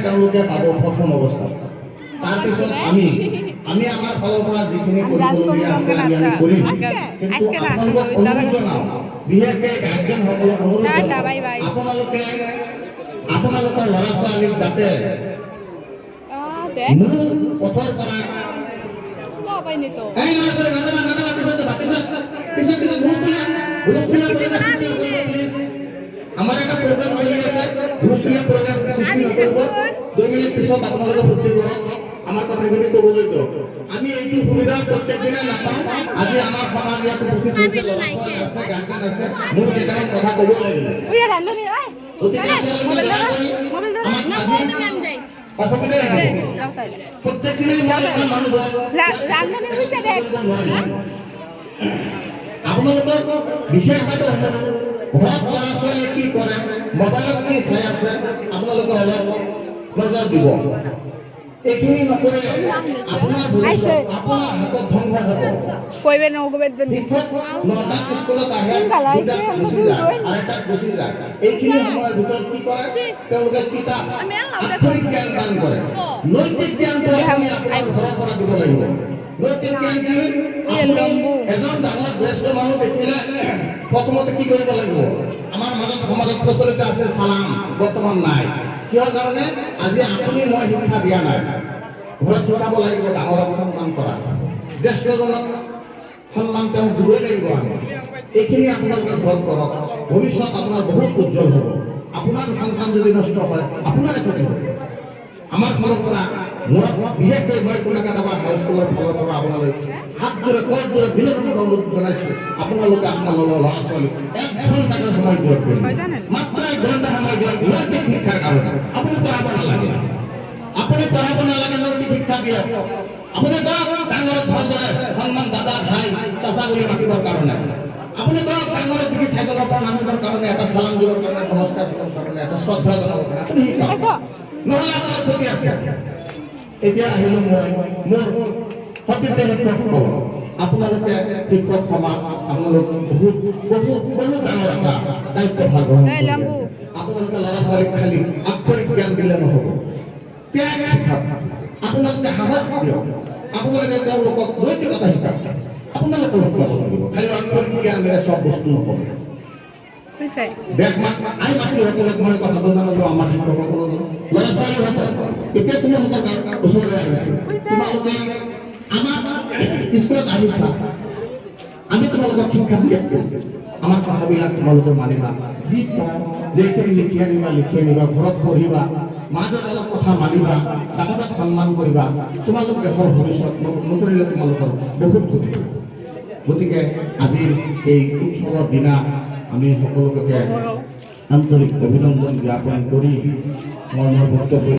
তেওঁলোকে পাব প্ৰথম অৱস্থাত। তাৰপিছত আমি আমাৰ ফালৰ পৰা যিখিনি কৰিবলগীয়া আছে আমি কৰিম। কিন্তু আপোনালোকক অনুৰোধ জনাওঁ, বিশেষকৈ গাৰ্জেনসকলক অনুৰোধ জনাওঁ, আপোনালোকৰ ল'ৰা ছোৱালীক যাতে মূল পথৰ পৰা আমার একটা প্রোগ্রাম চলে গেছে, ভুলক্রিয়া প্রোগ্রাম সৃষ্টি করব। 2 মিনিট পিছত আপনাদের উপস্থিত করব। আমার কথা শুনি তো বুঝিত। আমি এইটো সুবিধা প্রত্যেক দিনে নাপাম। আজি আমার সমাজ ইয়াত উপস্থিত হয়েছে, গার্জেন আছে, মোৰ কেইটামান কথা কব লাগিব। ওই রান্ধনি ওই মোবাইল ধরো না বলতে আমি যাই অসুবিধা নেই। প্রত্যেক দিনে মানুষ রান্ধনি হইতে দেখ আপোনালোকৰ বিশেষভাৱে ঘৰত ল'ৰা ছোৱালী কি কৰে, মোবাইলত কি চাই আছে, আপোনালোকে অলপ নজৰ দিব। এইখিনি নকৰিলে আপোনাৰ ভৱিষ্যত আপোনাৰ হাতত ধ্বংস হ'ব। কইবে না ওগবে দেন দিছে 9টা স্কুলত আহে, গালাইছে আমরা দূর রই আরেকটা গুছি যায়। এইখিনি সময়ৰ ভিতৰত কি কৰে, তেওঁলোকে কিতাপ আক্ষৰিক জ্ঞান দান কৰে। নৈতিক জ্ঞানটো আমি আপোনাৰ ঘৰৰ পৰা দিব লাগিব। নৈতিক জ্ঞান কি? এজন ডাঙৰ জ্যেষ্ঠ মানুহ দেখিলে প্ৰথমতে কি কৰিব লাগিব? আমাৰ মাজত সমাজত প্ৰচলিত আছে সালাম, বৰ্তমান নাই। কিহৰ কাৰণে? আজি আপুনি মই শিক্ষা দিয়া নাই। ঘৰত শিকাব লাগিব ডাঙৰক সন্মান কৰা, জ্যেষ্ঠজনক সন্মান তেওঁ দিবই লাগিব। আমি এইখিনি আপোনালোকে ঘৰত কৰক, ভৱিষ্যত আপোনাৰ বহুত উজ্জ্বল হ'ব। আপোনাৰ সন্তান যদি নষ্ট হয় আপোনাৰ ক্ষতি হ'ব। আমাৰ ফালৰ পৰা বিশেষকৈ মই কোলাঘাটৰ হাইস্কুলৰ ফালৰ পৰা আপোনালোক হাত জোৰে কল জোৰে বিনোদন অনুৰোধ জনাইছোঁ। আপোনালোকে আপোনালোকৰ ল'ৰা ছোৱালীক 1 ঘণ্টা সময় দিয়ক, মাত্ৰ 1 ঘণ্টা সময় দিয়ক নৈতিক শিক্ষাৰ কাৰণে। আপুনি পঢ়াব নালাগে, নৈতিক শিক্ষা দিয়ক। আপুনি ডাঙৰক ভালদৰে সন্মান দাদা ভাই চাচা বুলি মাতিবৰ কাৰণে, আপুনি ডাঙৰক দেখি চাইকেলৰ পৰা নামিবৰ কাৰণে, এটা চালাম দিবৰ কাৰণে, নমস্কাৰ দিবৰ কাৰণে, এটা শ্ৰদ্ধা জনাবৰ কাৰণে আপুনি শিকাওক। নহ'লে আপোনাৰ ক্ষতি আছে। এতিয়া আহিলোঁ মই মোৰ সতীৰ্থ শিক্ষকসকল, আপোনালোকে শিক্ষক সমাজ, আপোনালোক বহুত ডাঙৰ এটা দায়িত্বভাৰ গ্ৰহণ কৰিছে। আপোনালোকে ল'ৰা ছোৱালীক খালি আক্ষৰিক জ্ঞান দিলে নহ'ব, ত্যাগ শিকাওক। আপোনালোকে সাহস দিয়ক, আপোনালোকে তেওঁলোকক নৈতিকতা শিকাওক। আপোনালোকে শিকাব লাগিব, খালি আক্ষৰিক জ্ঞানেৰে চব বস্তু নহ'ব। আই মাতৃসকলক মই কথাটো জানালোঁ, আমাৰ শিক্ষকসকলক ল'ৰা ছোৱালীসকল, এতিয়া তোমালোকৰ ওচৰলৈ আহিছোঁ, তোমালোকে আমাৰ স্কুলত আহিছা, আমি তোমালোকক শিক্ষা দিয়াত আমাৰ কথাবিলাক তোমালোকে মানিবা। যি যেইখিনি লিখি আনিবা, ঘৰত পঢ়িবা, মা দেউতাৰ কথা মানিবা, ডাঙৰক সন্মান কৰিবা। তোমালোক দেশৰ ভৱিষ্যত নকৰিলে তোমালোকৰ বহুত ক্ষতি। গতিকে আজিৰ এই উৎসৱৰ দিনা আমি সকলোকে আন্তৰিক অভিনন্দন জ্ঞাপন কৰি মই মোৰ বক্তব্য